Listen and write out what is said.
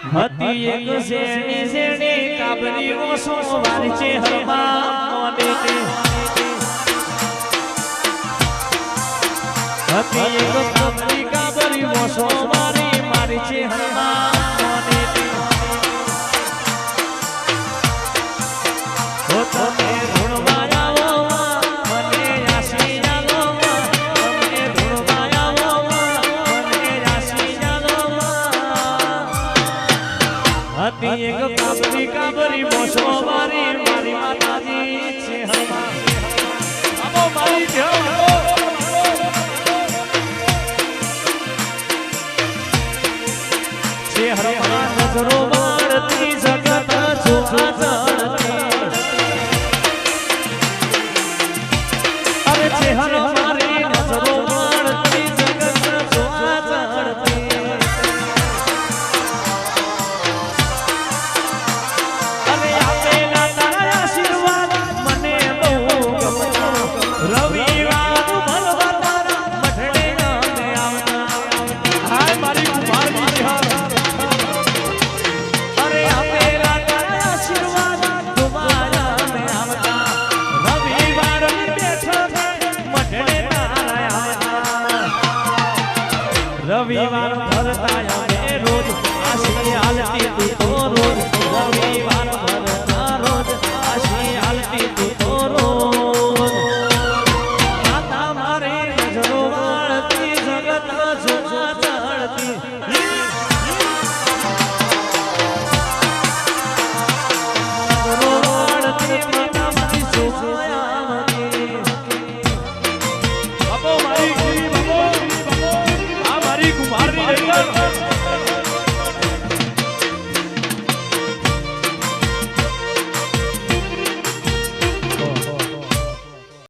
હતી એક શેરણી શેરણી કાબરી ઓસો વારી છે હરમા મોને હતી એક કાબરી કાબરી ઓસો વારી મારી છે હરમા મોને ઓ તમે ધૂણમાં આવો મને આશી જાલો તમે ધૂણમાં આવો મને આશી જાલો હતી એક કાબરી કાબરી મોસો મારી મારી માતાજી છે હરમા આવો મારી ધ્યાન છે હરમા નજરો મારતી જગત જો આજા